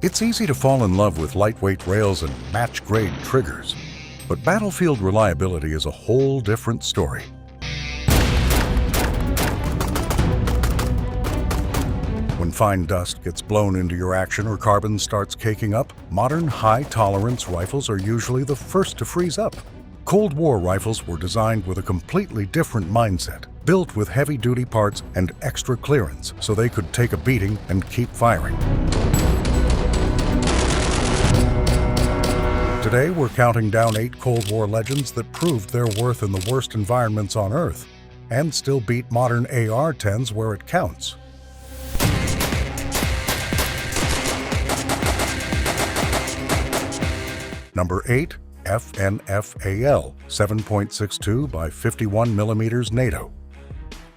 It's easy to fall in love with lightweight rails and match-grade triggers, but battlefield reliability is a whole different story. When fine dust gets blown into your action or carbon starts caking up, modern high-tolerance rifles are usually the first to freeze up. Cold War rifles were designed with a completely different mindset, built with heavy-duty parts and extra clearance so they could take a beating and keep firing. Today, we're counting down 8 Cold War legends that proved their worth in the worst environments on Earth and still beat modern AR-10s where it counts. Number 8. FALO 7.62 by 51 mm NATO.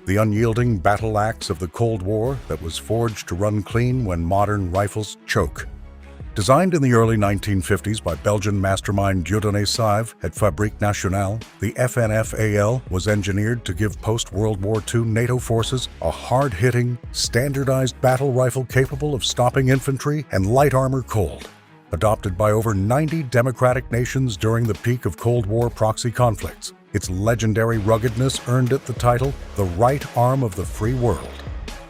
The unyielding battle axe of the Cold War that was forged to run clean when modern rifles choke. Designed in the early 1950s by Belgian mastermind Dieudonné Sive at Fabrique Nationale, the FALO was engineered to give post-World War II NATO forces a hard-hitting, standardized battle rifle capable of stopping infantry and light armor cold. Adopted by over 90 democratic nations during the peak of Cold War proxy conflicts, its legendary ruggedness earned it the title, the right arm of the free world.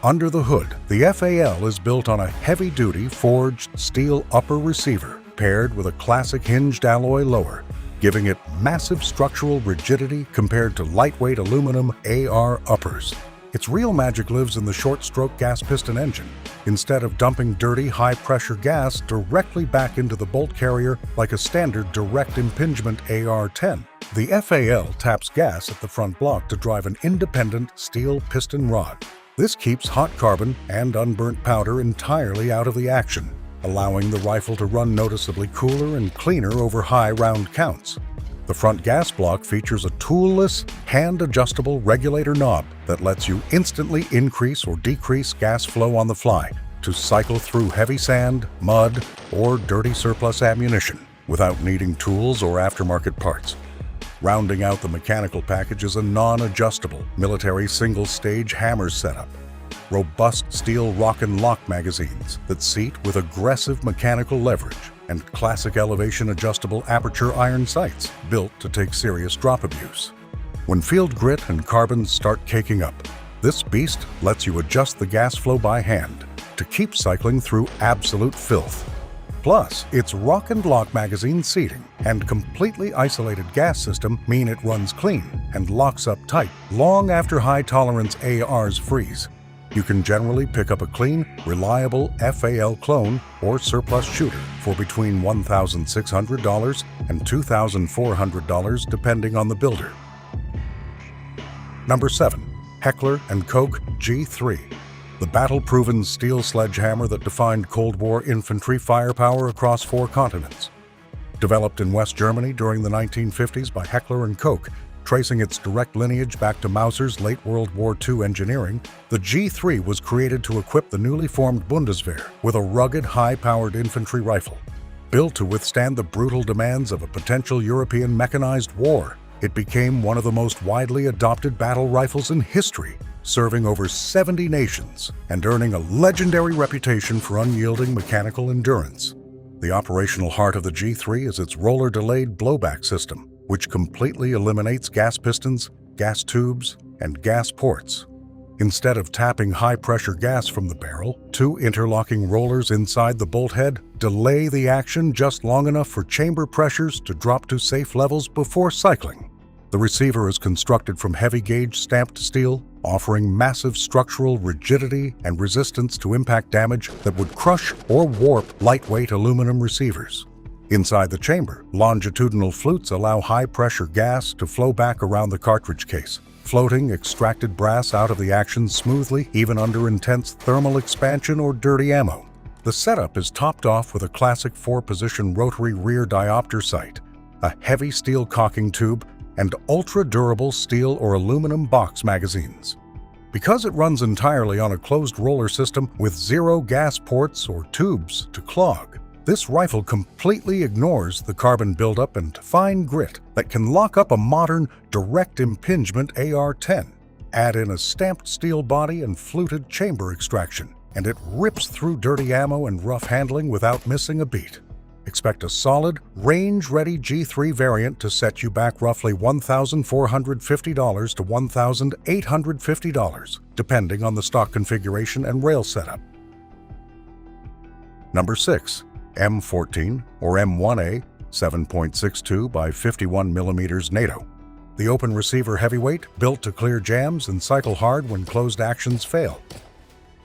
Under the hood, the FAL is built on a heavy-duty forged steel upper receiver paired with a classic hinged alloy lower, giving it massive structural rigidity compared to lightweight aluminum AR uppers. Its real magic lives in the short-stroke gas piston engine. Instead of dumping dirty, high-pressure gas directly back into the bolt carrier like a standard direct impingement AR-10, the FAL taps gas at the front block to drive an independent steel piston rod. This keeps hot carbon and unburnt powder entirely out of the action, allowing the rifle to run noticeably cooler and cleaner over high round counts. The front gas block features a toolless, hand-adjustable regulator knob that lets you instantly increase or decrease gas flow on the fly to cycle through heavy sand, mud, or dirty surplus ammunition without needing tools or aftermarket parts. Rounding out the mechanical package is a non-adjustable military single-stage hammer setup. Robust steel rock and lock magazines that seat with aggressive mechanical leverage and classic elevation adjustable aperture iron sights built to take serious drop abuse. When field grit and carbons start caking up, this beast lets you adjust the gas flow by hand to keep cycling through absolute filth. Plus, its rock and lock magazine seating and completely isolated gas system mean it runs clean and locks up tight long after high-tolerance ARs freeze. You can generally pick up a clean, reliable FAL clone or surplus shooter for between $1,600 and $2,400 depending on the builder. Number 7. Heckler and Koch G3. The battle-proven steel sledgehammer that defined Cold War infantry firepower across 4 continents. Developed in West Germany during the 1950s by Heckler and Koch, tracing its direct lineage back to Mauser's late World War II engineering, the G3 was created to equip the newly formed Bundeswehr with a rugged, high-powered infantry rifle. Built to withstand the brutal demands of a potential European mechanized war, it became one of the most widely adopted battle rifles in history, serving over 70 nations and earning a legendary reputation for unyielding mechanical endurance. The operational heart of the G3 is its roller-delayed blowback system, which completely eliminates gas pistons, gas tubes, and gas ports. Instead of tapping high-pressure gas from the barrel, 2 interlocking rollers inside the bolt head delay the action just long enough for chamber pressures to drop to safe levels before cycling. The receiver is constructed from heavy-gauge stamped steel, offering massive structural rigidity and resistance to impact damage that would crush or warp lightweight aluminum receivers. Inside the chamber, longitudinal flutes allow high-pressure gas to flow back around the cartridge case, floating extracted brass out of the action smoothly even under intense thermal expansion or dirty ammo. The setup is topped off with a classic 4-position rotary rear diopter sight, a heavy steel cocking tube, and ultra-durable steel or aluminum box magazines. Because it runs entirely on a closed roller system with 0 gas ports or tubes to clog, this rifle completely ignores the carbon buildup and fine grit that can lock up a modern direct impingement AR-10. Add in a stamped steel body and fluted chamber extraction, and it rips through dirty ammo and rough handling without missing a beat. Expect a solid, range-ready G3 variant to set you back roughly $1,450 to $1,850, depending on the stock configuration and rail setup. Number 6. M14 or M1A 7.62 by 51 mm NATO. The open receiver heavyweight built to clear jams and cycle hard when closed actions fail.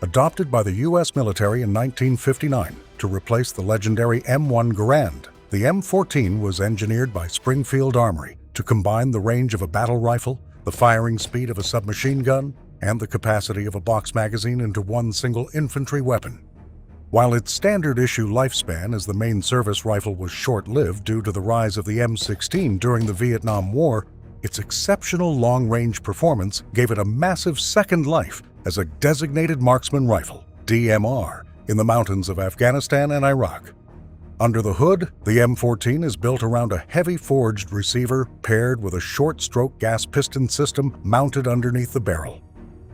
Adopted by the U.S. military in 1959 to replace the legendary M1 Garand, the M14 was engineered by Springfield Armory to combine the range of a battle rifle, the firing speed of a submachine gun, and the capacity of a box magazine into one single infantry weapon. While its standard-issue lifespan as the main service rifle was short-lived due to the rise of the M16 during the Vietnam War, its exceptional long-range performance gave it a massive second life as a designated marksman rifle, DMR, in the mountains of Afghanistan and Iraq. Under the hood, the M14 is built around a heavy forged receiver paired with a short-stroke gas piston system mounted underneath the barrel.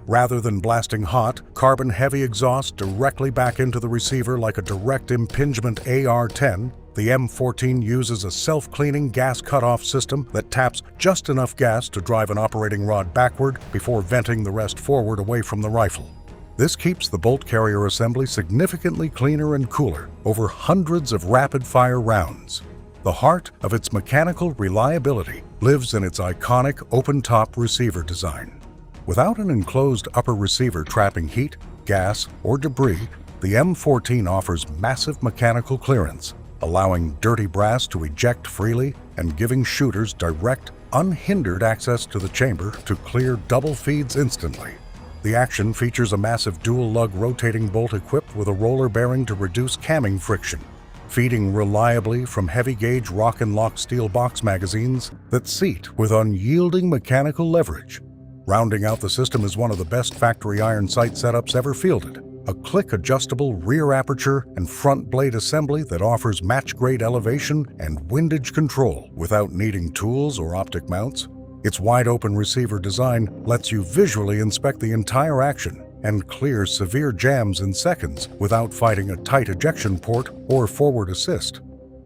Rather than blasting hot, carbon-heavy exhaust directly back into the receiver like a direct impingement AR-10, the M14 uses a self-cleaning gas cutoff system that taps just enough gas to drive an operating rod backward before venting the rest forward away from the rifle. This keeps the bolt carrier assembly significantly cleaner and cooler over hundreds of rapid-fire rounds. The heart of its mechanical reliability lives in its iconic open-top receiver design. Without an enclosed upper receiver trapping heat, gas, or debris, the M14 offers massive mechanical clearance, allowing dirty brass to eject freely and giving shooters direct, unhindered access to the chamber to clear double feeds instantly. The action features a massive dual-lug rotating bolt equipped with a roller bearing to reduce camming friction, feeding reliably from heavy-gauge rock and lock steel box magazines that seat with unyielding mechanical leverage. Rounding out the system is one of the best factory iron sight setups ever fielded, a click-adjustable rear aperture and front blade assembly that offers match-grade elevation and windage control without needing tools or optic mounts. Its wide-open receiver design lets you visually inspect the entire action and clear severe jams in seconds without fighting a tight ejection port or forward assist.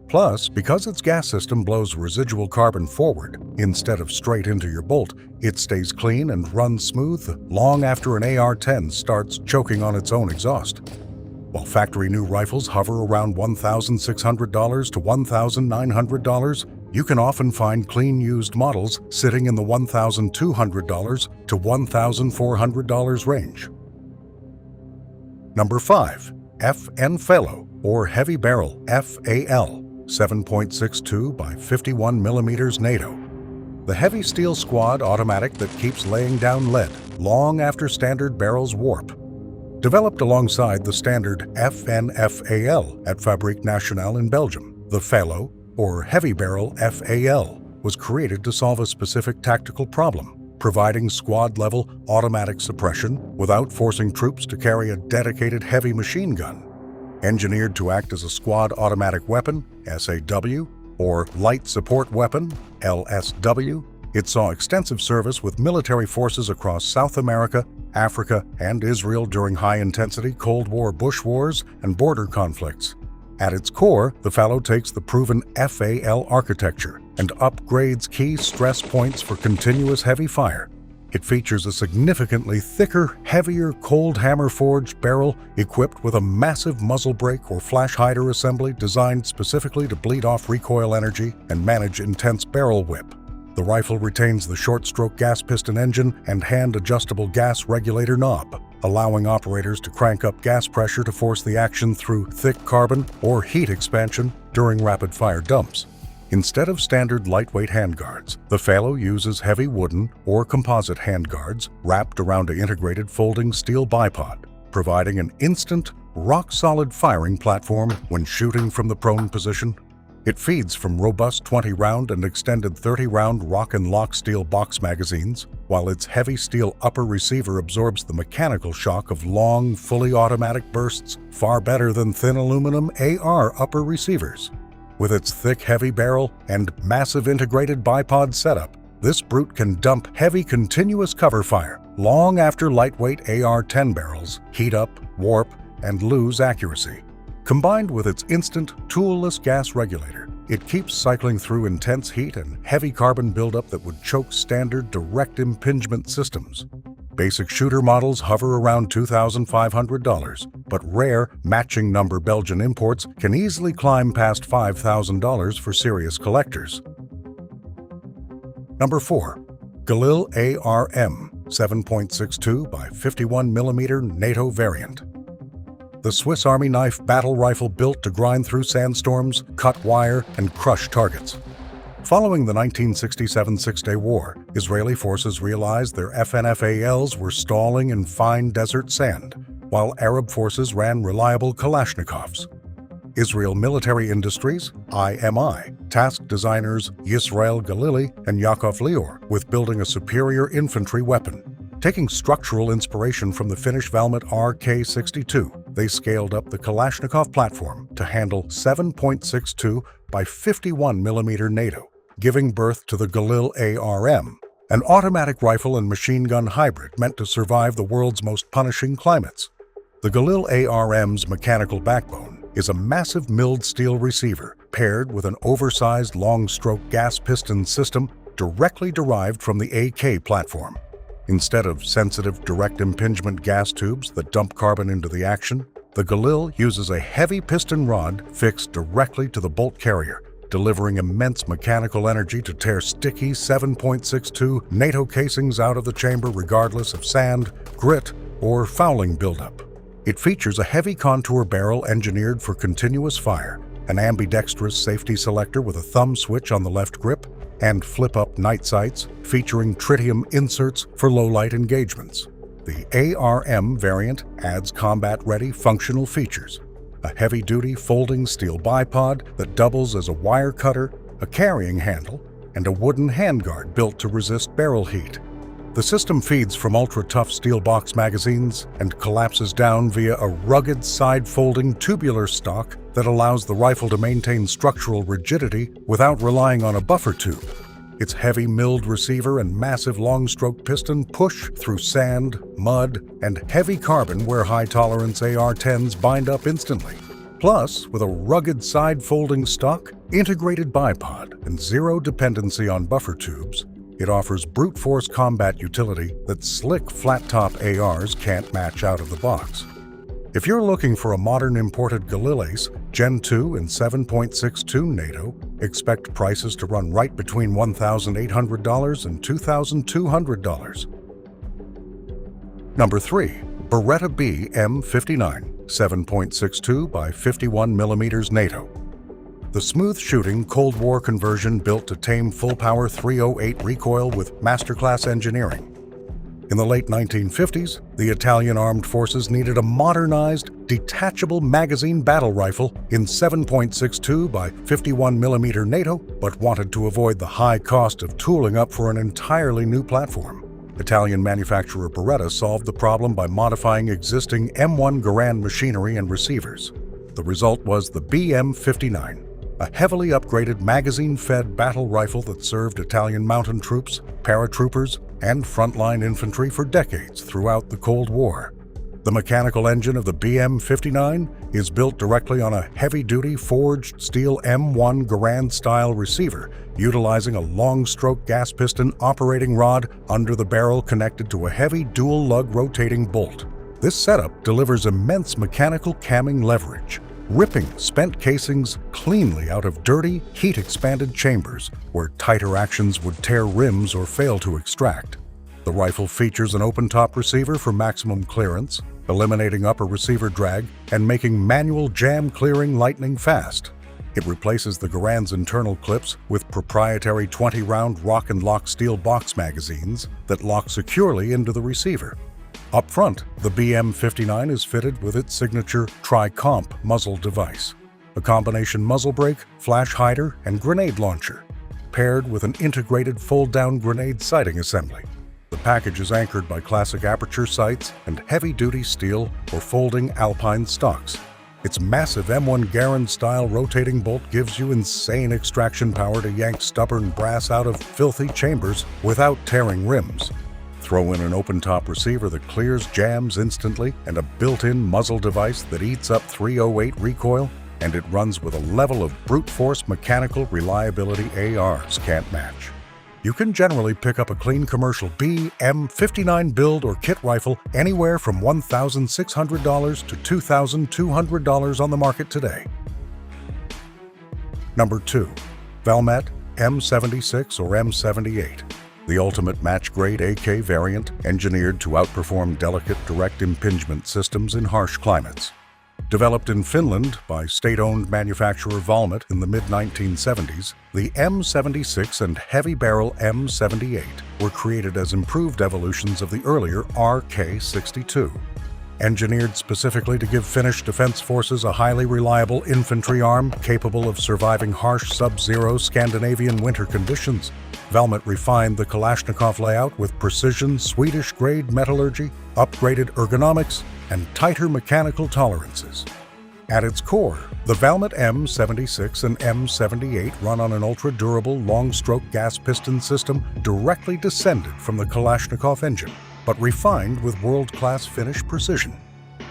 Plus, because its gas system blows residual carbon forward instead of straight into your bolt, it stays clean and runs smooth long after an AR-10 starts choking on its own exhaust. While factory-new rifles hover around $1,600 to $1,900, you can often find clean used models sitting in the $1,200 to $1,400 range. Number 5. FALO, or Heavy Barrel FAL, 7.62 by 51 mm NATO. The heavy steel squad automatic that keeps laying down lead long after standard barrels warp. Developed alongside the standard FAL at Fabrique Nationale in Belgium, the FALO, or Heavy Barrel FAL, was created to solve a specific tactical problem, providing squad-level automatic suppression without forcing troops to carry a dedicated heavy machine gun. Engineered to act as a squad automatic weapon, SAW, or light support weapon, LSW, it saw extensive service with military forces across South America, Africa, and Israel during high-intensity Cold War bush wars and border conflicts. At its core, the FALO takes the proven FAL architecture and upgrades key stress points for continuous heavy fire. It features a significantly thicker, heavier cold hammer-forged barrel equipped with a massive muzzle brake or flash hider assembly designed specifically to bleed off recoil energy and manage intense barrel whip. The rifle retains the short-stroke gas piston engine and hand-adjustable gas regulator knob, allowing operators to crank up gas pressure to force the action through thick carbon or heat expansion during rapid-fire dumps. Instead of standard lightweight handguards, the FALO uses heavy wooden or composite handguards wrapped around an integrated folding steel bipod, providing an instant, rock-solid firing platform when shooting from the prone position. It feeds from robust 20-round and extended 30-round rock and lock steel box magazines, while its heavy steel upper receiver absorbs the mechanical shock of long, fully automatic bursts far better than thin aluminum AR upper receivers. With its thick, heavy barrel and massive integrated bipod setup, this brute can dump heavy continuous cover fire long after lightweight AR-10 barrels heat up, warp, and lose accuracy. Combined with its instant, toolless gas regulator, it keeps cycling through intense heat and heavy carbon buildup that would choke standard direct impingement systems. Basic shooter models hover around $2,500, but rare, matching number Belgian imports can easily climb past $5,000 for serious collectors. Number 4. Galil ARM 7.62 by 51 mm NATO variant. The Swiss Army knife battle rifle built to grind through sandstorms, cut wire, and crush targets. Following the 1967 Six-Day War, Israeli forces realized their FNFALs were stalling in fine desert sand, while Arab forces ran reliable Kalashnikovs. Israel Military Industries, IMI, tasked designers Yisrael Galili and Yaakov Lior with building a superior infantry weapon. Taking structural inspiration from the Finnish Valmet RK-62, they scaled up the Kalashnikov platform to handle 7.62 by 51 mm NATO, giving birth to the Galil ARM, an automatic rifle and machine gun hybrid meant to survive the world's most punishing climates. The Galil ARM's mechanical backbone is a massive milled steel receiver paired with an oversized long-stroke gas piston system directly derived from the AK platform. Instead of sensitive direct impingement gas tubes that dump carbon into the action, the Galil uses a heavy piston rod fixed directly to the bolt carrier, delivering immense mechanical energy to tear sticky 7.62 NATO casings out of the chamber regardless of sand, grit, or fouling buildup. It features a heavy contour barrel engineered for continuous fire, an ambidextrous safety selector with a thumb switch on the left grip, and flip-up night sights featuring tritium inserts for low-light engagements. The ARM variant adds combat-ready functional features: a heavy-duty folding steel bipod that doubles as a wire cutter, a carrying handle, and a wooden handguard built to resist barrel heat. The system feeds from ultra-tough steel box magazines and collapses down via a rugged side-folding tubular stock that allows the rifle to maintain structural rigidity without relying on a buffer tube. Its heavy milled receiver and massive long-stroke piston push through sand, mud, and heavy carbon where high-tolerance AR-10s bind up instantly. Plus, with a rugged side-folding stock, integrated bipod, and zero dependency on buffer tubes, it offers brute force combat utility that slick flat-top ARs can't match out of the box. If you're looking for a modern imported Galil Ace Gen 2 and 7.62 NATO, expect prices to run right between $1,800 and $2,200. Number 3. Beretta BM59 7.62 by 51 mm NATO. The smooth-shooting Cold War conversion built to tame full-power .308 recoil with masterclass engineering. In the late 1950s, the Italian armed forces needed a modernized, detachable magazine battle rifle in 7.62 by 51 mm NATO, but wanted to avoid the high cost of tooling up for an entirely new platform. Italian manufacturer Beretta solved the problem by modifying existing M1 Garand machinery and receivers. The result was the BM59, a heavily upgraded magazine-fed battle rifle that served Italian mountain troops, paratroopers, and frontline infantry for decades throughout the Cold War. The mechanical engine of the BM59 is built directly on a heavy-duty forged steel M1 Garand-style receiver, utilizing a long-stroke gas piston operating rod under the barrel connected to a heavy dual-lug rotating bolt. This setup delivers immense mechanical camming leverage, ripping spent casings cleanly out of dirty, heat-expanded chambers where tighter actions would tear rims or fail to extract. The rifle features an open-top receiver for maximum clearance, eliminating upper receiver drag and making manual jam clearing lightning fast. It replaces the Garand's internal clips with proprietary 20-round rock and lock steel box magazines that lock securely into the receiver. Up front, the BM59 is fitted with its signature Tri-Comp muzzle device, a combination muzzle brake, flash hider, and grenade launcher, paired with an integrated fold-down grenade sighting assembly. The package is anchored by classic aperture sights and heavy-duty steel or folding alpine stocks. Its massive M1 Garand-style rotating bolt gives you insane extraction power to yank stubborn brass out of filthy chambers without tearing rims. Throw in an open-top receiver that clears jams instantly and a built-in muzzle device that eats up 308 recoil, and it runs with a level of brute force mechanical reliability ARs can't match. You can generally pick up a clean commercial BM59 build or kit rifle anywhere from $1,600 to $2,200 on the market today. Number 2. Valmet M76 or M78. The ultimate match-grade AK variant engineered to outperform delicate direct impingement systems in harsh climates. Developed in Finland by state-owned manufacturer Valmet in the mid-1970s, the M76 and heavy barrel M78 were created as improved evolutions of the earlier RK62. Engineered specifically to give Finnish defense forces a highly reliable infantry arm capable of surviving harsh sub-zero Scandinavian winter conditions, Valmet refined the Kalashnikov layout with precision Swedish-grade metallurgy, upgraded ergonomics, and tighter mechanical tolerances. At its core, the Valmet M76 and M78 run on an ultra-durable long-stroke gas piston system directly descended from the Kalashnikov engine, but refined with world-class Finnish precision.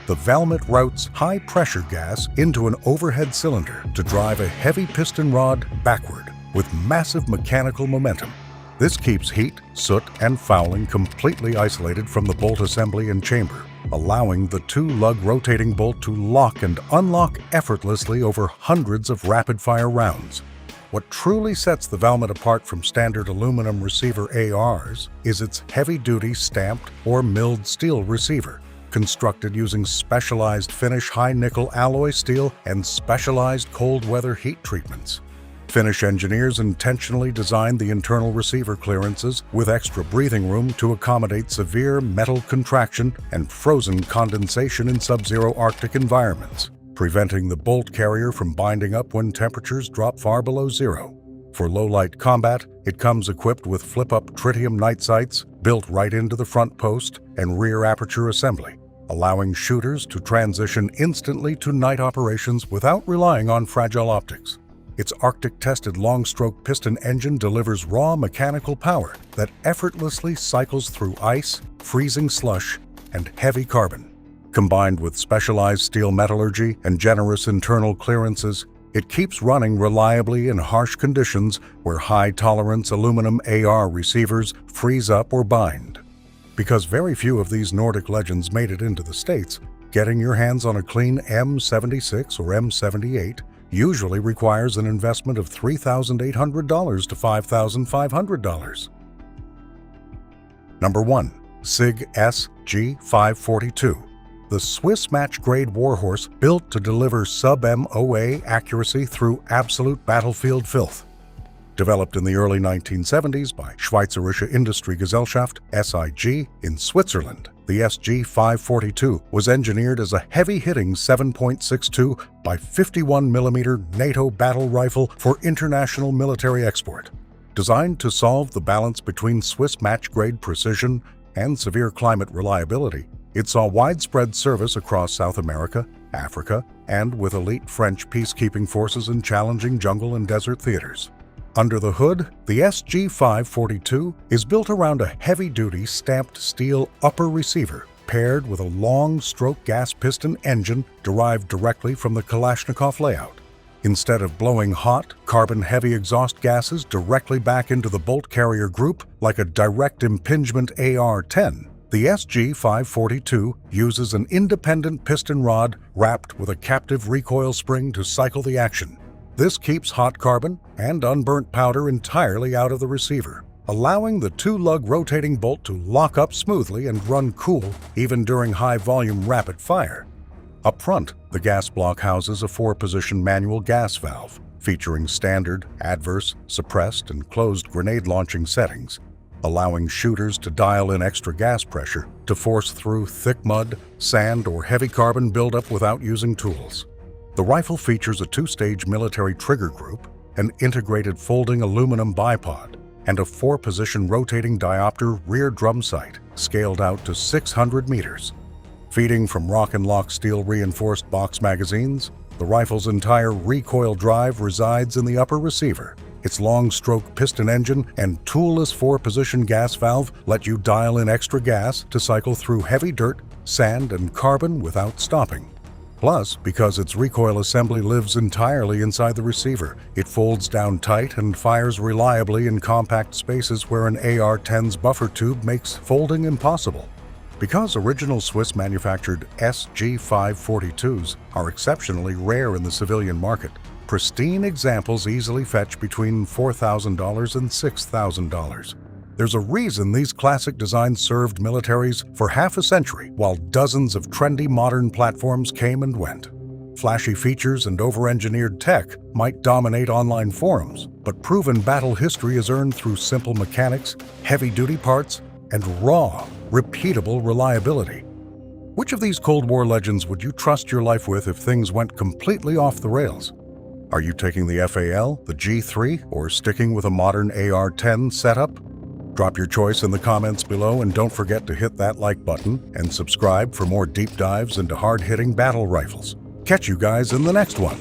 The Valmet routes high-pressure gas into an overhead cylinder to drive a heavy piston rod backward with massive mechanical momentum. This keeps heat, soot, and fouling completely isolated from the bolt assembly and chamber, allowing the two-lug rotating bolt to lock and unlock effortlessly over hundreds of rapid-fire rounds. What truly sets the Valmet apart from standard aluminum receiver ARs is its heavy-duty stamped or milled steel receiver, constructed using specialized Finnish high-nickel alloy steel and specialized cold-weather heat treatments. Finnish engineers intentionally designed the internal receiver clearances with extra breathing room to accommodate severe metal contraction and frozen condensation in sub-zero Arctic environments, preventing the bolt carrier from binding up when temperatures drop far below zero. For low-light combat, it comes equipped with flip-up tritium night sights built right into the front post and rear aperture assembly, allowing shooters to transition instantly to night operations without relying on fragile optics. Its Arctic-tested long-stroke piston engine delivers raw mechanical power that effortlessly cycles through ice, freezing slush, and heavy carbon. Combined with specialized steel metallurgy and generous internal clearances, it keeps running reliably in harsh conditions where high-tolerance aluminum AR receivers freeze up or bind. Because very few of these Nordic legends made it into the States, getting your hands on a clean M76 or M78 usually requires an investment of $3,800 to $5,500. Number 1. Sig SG542. The Swiss match-grade warhorse built to deliver sub-MOA accuracy through absolute battlefield filth. Developed in the early 1970s by Schweizerische Industriegesellschaft (SIG) in Switzerland, the SG542 was engineered as a heavy-hitting 7.62 by 51mm NATO battle rifle for international military export. Designed to solve the balance between Swiss match-grade precision and severe climate reliability, it saw widespread service across South America, Africa, and with elite French peacekeeping forces in challenging jungle and desert theaters. Under the hood, the SG542 is built around a heavy-duty stamped steel upper receiver paired with a long-stroke gas piston engine derived directly from the Kalashnikov layout. Instead of blowing hot, carbon-heavy exhaust gases directly back into the bolt carrier group like a direct impingement AR-10, the SG542 uses an independent piston rod wrapped with a captive recoil spring to cycle the action. This keeps hot carbon and unburnt powder entirely out of the receiver, allowing the two-lug rotating bolt to lock up smoothly and run cool even during high-volume rapid fire. Up front, the gas block houses a 4-position manual gas valve, featuring standard, adverse, suppressed, and closed grenade launching settings, allowing shooters to dial in extra gas pressure to force through thick mud, sand, or heavy carbon buildup without using tools. The rifle features a 2-stage military trigger group, an integrated folding aluminum bipod, and a 4-position rotating diopter rear drum sight scaled out to 600 meters. Feeding from Rock and Lock steel-reinforced box magazines, the rifle's entire recoil drive resides in the upper receiver, Its long-stroke piston engine and toolless 4-position gas valve let you dial in extra gas to cycle through heavy dirt, sand, and carbon without stopping. Plus, because its recoil assembly lives entirely inside the receiver, it folds down tight and fires reliably in compact spaces where an AR-10's buffer tube makes folding impossible. Because original Swiss-manufactured SG542s are exceptionally rare in the civilian market, pristine examples easily fetch between $4,000 and $6,000. There's a reason these classic designs served militaries for half a century, while dozens of trendy modern platforms came and went. Flashy features and over-engineered tech might dominate online forums, but proven battle history is earned through simple mechanics, heavy-duty parts, and raw, repeatable reliability. Which of these Cold War legends would you trust your life with if things went completely off the rails? Are you taking the FAL, the G3, or sticking with a modern AR-10 setup? Drop your choice in the comments below, and don't forget to hit that like button and subscribe for more deep dives into hard-hitting battle rifles. Catch you guys in the next one.